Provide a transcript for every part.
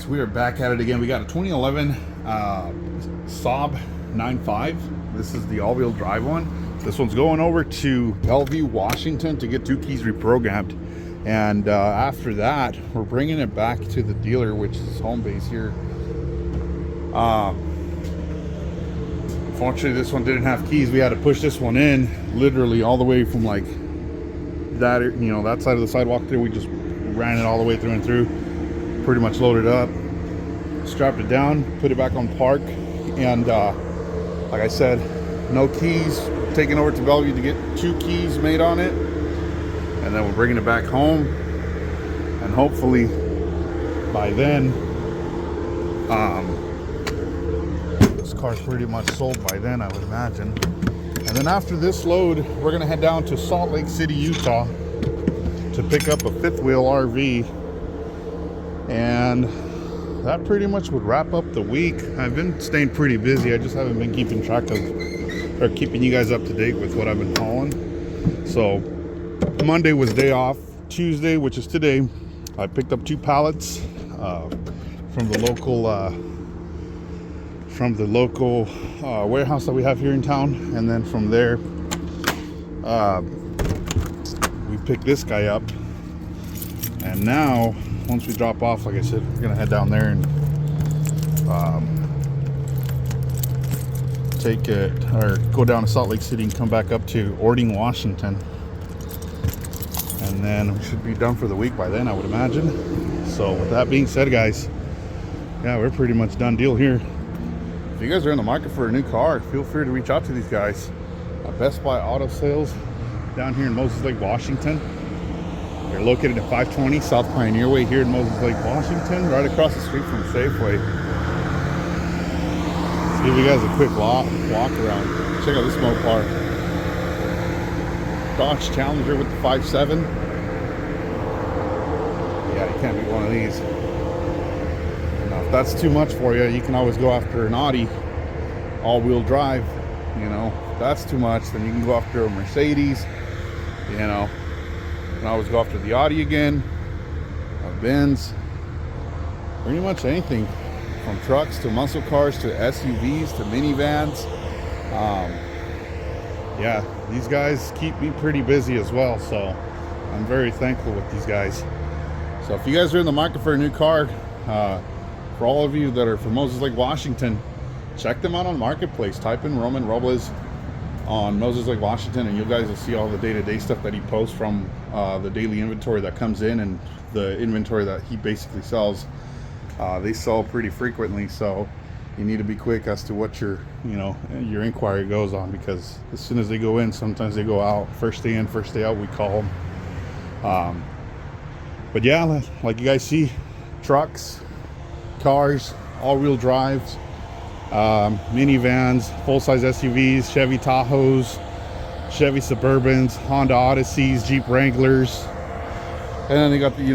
guys, we are back at it again. We got a 2011 Saab 9.5. This is the all-wheel drive one. This one's going over to Bellevue, Washington to get 2 keys reprogrammed. And after that, we're bringing it back to the dealer, which is home base here. Unfortunately, this one didn't have keys. We had to push this one in literally all the way from like that, that side of the sidewalk there. We just ran it all the way through and through. Pretty much loaded up, strapped it down, put it back on park, and like I said, no keys. Taking over to Bellevue to get 2 keys made on it, and then we're bringing it back home, and hopefully by then this car's pretty much sold by then, I would imagine. And then after this load, we're gonna head down to Salt Lake City, Utah to pick up a 5th wheel RV. And that pretty much would wrap up the week. I've been staying pretty busy. I just haven't been keeping track of, or keeping you guys up to date with what I've been hauling. So Monday was day off. Tuesday, which is today, I picked up 2 pallets from the local warehouse that we have here in town. And then from there, we picked this guy up. And now, once we drop off, like I said, we're gonna head down there and take it, or go down to Salt Lake City and come back up to Ording, Washington, and then we should be done for the week by then, I would imagine. So with that being said, guys, yeah, we're pretty much done deal here. If you guys are in the market for a new car, feel free to reach out to these guys. Best Buy Auto Sales down here in Moses Lake, Washington. They're located at 520 South Pioneer Way here in Moses Lake, Washington, right across the street from Safeway. Let's give you guys a quick walk around. Check out this Mopar. Dodge Challenger with the 5.7. Yeah, you can't beat one of these. Now, if that's too much for you, you can always go after an Audi all-wheel drive. If that's too much, then you can go after a Mercedes. You can always go after the Audi again, a Benz, pretty much anything from trucks to muscle cars to SUVs to minivans. Yeah, these guys keep me pretty busy as well, so I'm very thankful with these guys. So if you guys are in the market for a new car, for all of you that are from Moses Lake, Washington, check them out on Marketplace. Type in Roman Robles on Moses Lake, Washington, and you guys will see all the day-to-day stuff that he posts from the daily inventory that comes in and the inventory that he basically sells. They sell pretty frequently, so you need to be quick as to what your inquiry goes on, because as soon as they go in, sometimes they go out. First day in, first day out, we call them. But yeah, like you guys see, trucks, cars, all-wheel drives, minivans, full-size SUVs, Chevy Tahoes, Chevy Suburbans, Honda Odysseys, Jeep Wranglers, and then they got the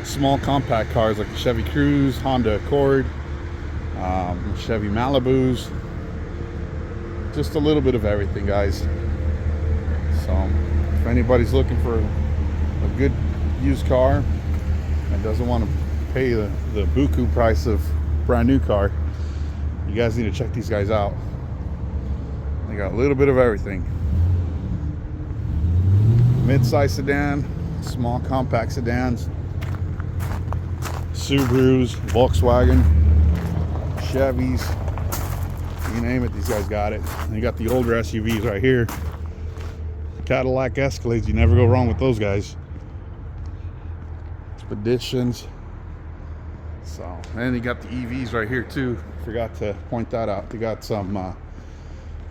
small compact cars like the Chevy Cruze, Honda Accord, Chevy Malibus, just a little bit of everything, guys. So if anybody's looking for a good used car and doesn't want to pay the buku price of brand new car, you guys need to check these guys out. They got a little bit of everything. Mid-size sedan, small compact sedans, Subarus, Volkswagen, Chevys, you name it, these guys got it. And you got the older SUVs right here. Cadillac Escalades, you never go wrong with those guys. Expeditions. So, and you got the EVs right here too. Forgot to point that out. They got some,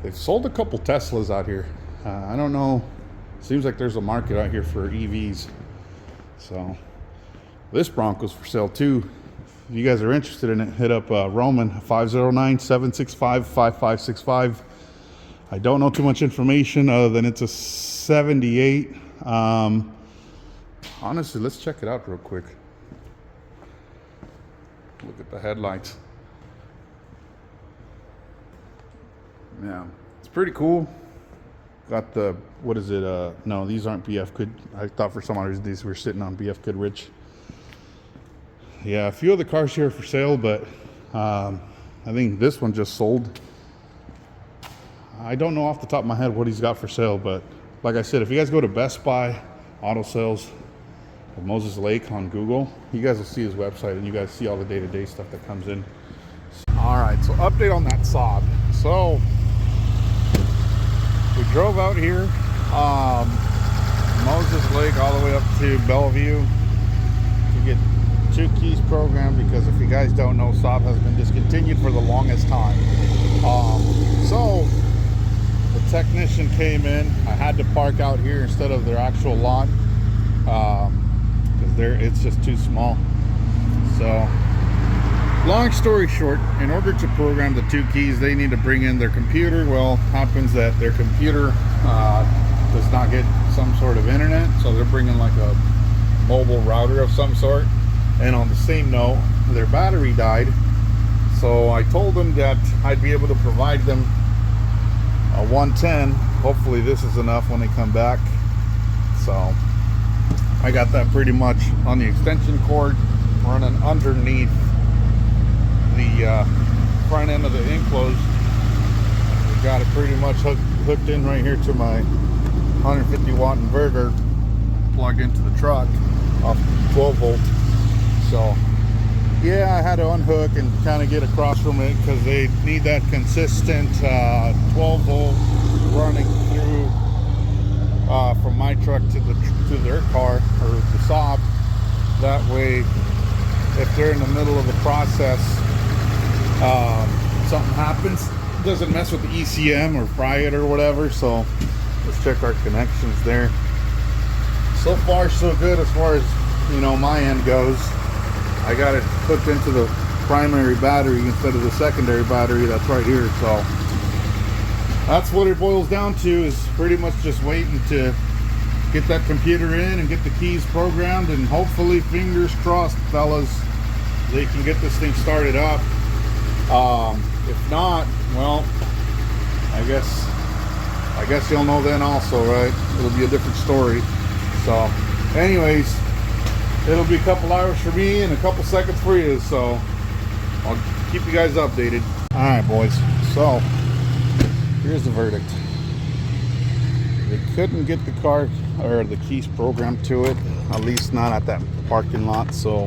they've sold a couple Teslas out here. I don't know. Seems like there's a market out here for EVs. So, this Bronco's for sale too. If you guys are interested in it, hit up Roman, 509-765-5565. I don't know too much information other than it's a 78. Honestly, let's check it out real quick. Look at the headlights. Yeah, it's pretty cool. Got the, what is it? No, these aren't BF Good. I thought for some reason these were sitting on BF Goodrich. Yeah, a few of the cars here are for sale, but I think this one just sold. I don't know off the top of my head what he's got for sale, but like I said, if you guys go to Best Buy Auto Sales of Moses Lake on Google, you guys will see his website and you guys see all the day-to-day stuff that comes in. All right, so update on that Saab. So we drove out here, Moses Lake all the way up to Bellevue to get 2 keys programmed, because if you guys don't know, Saab has been discontinued for the longest time. So the technician came in. I had to park out here instead of their actual lot because it's just too small. So long story short, in order to program the 2 keys, they need to bring in their computer. Well, happens that their computer does not get some sort of internet, so they're bringing like a mobile router of some sort. And on the same note, their battery died, so I told them that I'd be able to provide them a 110. Hopefully this is enough when they come back. So I got that pretty much on the extension cord running underneath the front end of the enclosed. We got it pretty much hooked in right here to my 150 watt inverter plugged into the truck off 12 volt. So yeah, I had to unhook and kind of get across from it because they need that consistent 12 volt running through from my truck to their car, or the Saab. That way, if they're in the middle of the process, something happens, it doesn't mess with the ECM or fry it or whatever. So let's check our connections there. So far so good as far as, you know, my end goes. I got it hooked into the primary battery instead of the secondary battery that's right here. So that's what it boils down to, is pretty much just waiting to get that computer in and get the keys programmed, and hopefully, fingers crossed, fellas, they can get this thing started up. If not, well, I guess you'll know then also, right? It'll be a different story. So anyways, it'll be a couple hours for me and a couple seconds for you, so I'll keep you guys updated. All right, boys, so here's the verdict. They couldn't get the car or the keys programmed to it, at least not at that parking lot. So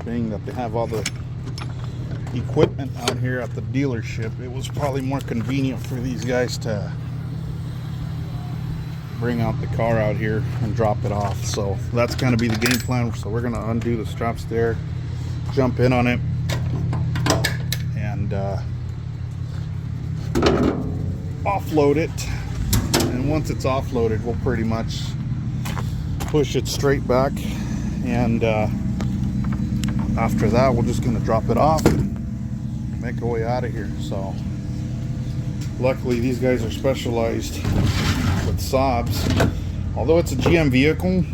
being that they have all the equipment out here at the dealership, it was probably more convenient for these guys to bring out the car out here and drop it off. So that's going to be the game plan. So we're going to undo the straps there, jump in on it, and offload it. And once it's offloaded, we'll pretty much push it straight back, and after that we're just going to drop it off and make our way out of here. So luckily these guys are specialized with Saabs. Although it's a GM vehicle,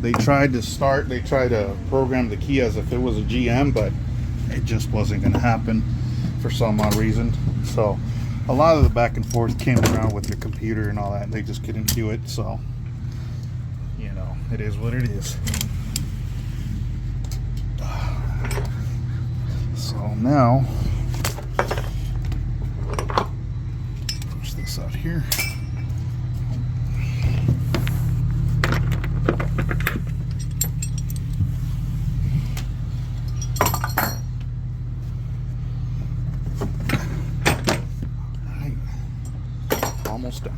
they tried to program the key as if it was a GM, but it just wasn't going to happen for some odd reason. So a lot of the back and forth came around with the computer and all that, and they just couldn't do it. So, you know, it is what it is. So now, push this out here. Almost done.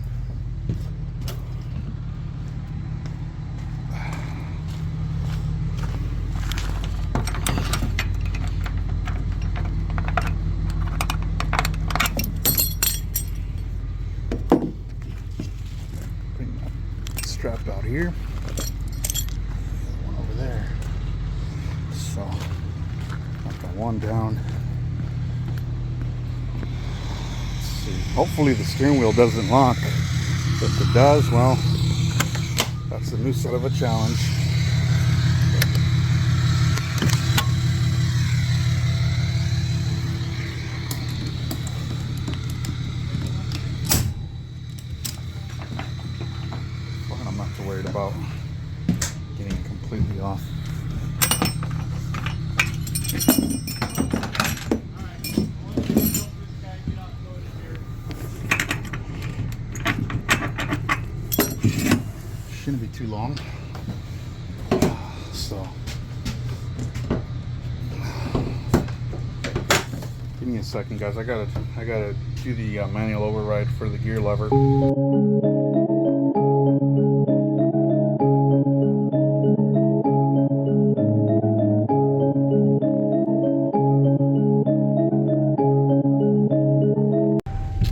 Bring that strap out here. One over there. So, got the one down. Hopefully the steering wheel doesn't lock. If it does, well, that's a new set of a challenge. But I'm not too worried about getting it completely off. Shouldn't be too long. So give me a second, guys. I gotta do the manual override for the gear lever.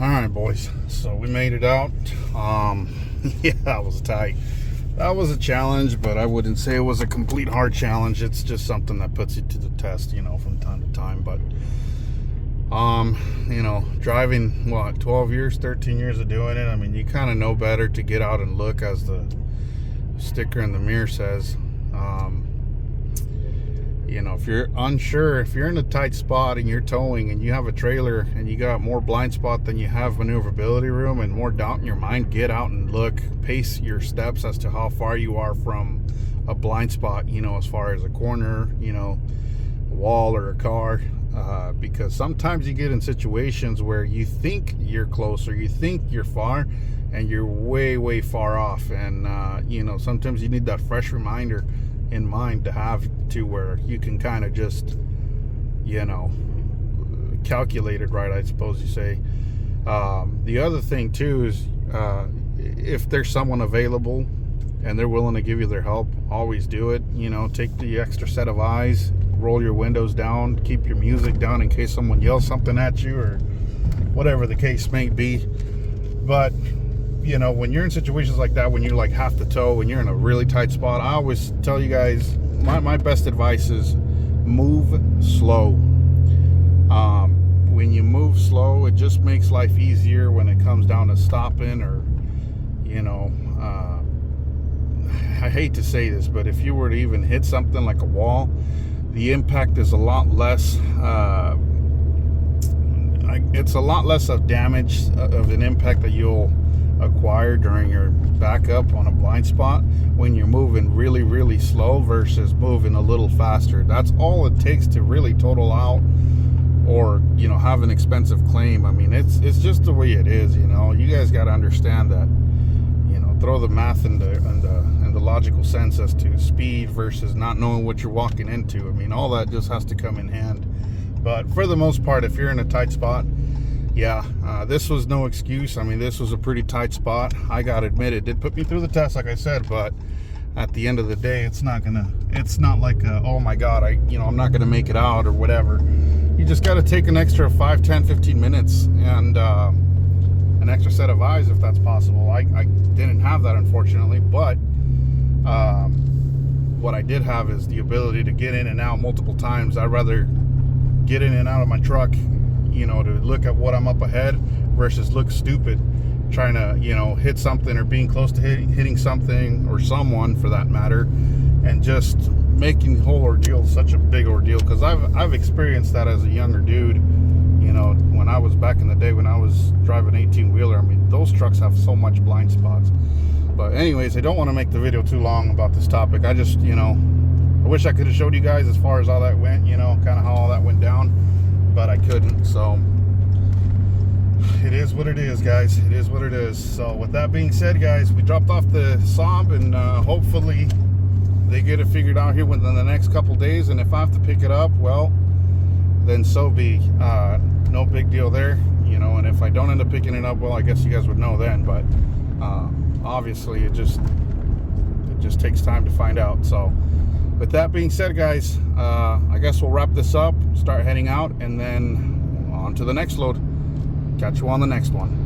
All right, boys. So we made it out. Yeah, that was tight. That was a challenge, but I wouldn't say it was a complete hard challenge. It's just something that puts you to the test, you know, from time to time. But you know, driving what, 12 years, 13 years of doing it, I mean, you kind of know better to get out and look, as the sticker in the mirror says. You know, if you're unsure, if you're in a tight spot and you're towing and you have a trailer and you got more blind spot than you have maneuverability room and more doubt in your mind, get out and look, pace your steps as to how far you are from a blind spot, you know, as far as a corner, you know, a wall or a car. Because sometimes you get in situations where you think you're close or you think you're far and you're way far off. And you know, sometimes you need that fresh reminder in mind to have to where you can kind of just, you know, calculate it right, I suppose you say. The other thing too is if there's someone available and they're willing to give you their help, always do it. You know, take the extra set of eyes, roll your windows down, keep your music down in case someone yells something at you or whatever the case may be. But you know, when you're in situations like that, when you're like half the tow, when you're in a really tight spot, I always tell you guys, my best advice is move slow. When you move slow, it just makes life easier when it comes down to stopping, or, you know, I hate to say this, but if you were to even hit something like a wall, the impact is a lot less, it's a lot less of damage of an impact that you'll acquire during your backup on a blind spot when you're moving really slow versus moving a little faster. That's all it takes to really total out or, you know, have an expensive claim. I mean, it's just the way it is, you know. You guys got to understand that, you know, throw the math and the logical sense as to speed versus not knowing what you're walking into. I mean, all that just has to come in hand. But for the most part, if you're in a tight spot, yeah, this was no excuse. I mean, this was a pretty tight spot. I gotta admit, it did put me through the test, like I said, but at the end of the day, it's not like oh my God, I'm not gonna make it out or whatever. You just gotta take an extra 5, 10, 15 minutes and an extra set of eyes if that's possible. I didn't have that, unfortunately, but what I did have is the ability to get in and out multiple times. I'd rather get in and out of my truck, you know, to look at what I'm up ahead versus look stupid trying to, you know, hit something or being close to hitting something or someone for that matter, and just making the whole ordeal such a big ordeal. Because I've experienced that as a younger dude, you know, when I was back in the day when I was driving 18-wheeler. I mean, those trucks have so much blind spots. But anyways, I don't want to make the video too long about this topic. I just, you know, I wish I could have showed you guys as far as how that went, you know, kind of how all that went down, but I couldn't. So it is what it is, guys. It is what it is. So with that being said, guys, we dropped off the Saab, and hopefully they get it figured out here within the next couple days. And if I have to pick it up, well, then so be. No big deal there, you know. And if I don't end up picking it up, well, I guess you guys would know then. But obviously it just takes time to find out. So with that being said, guys, I guess we'll wrap this up, start heading out, and then on to the next load. Catch you on the next one.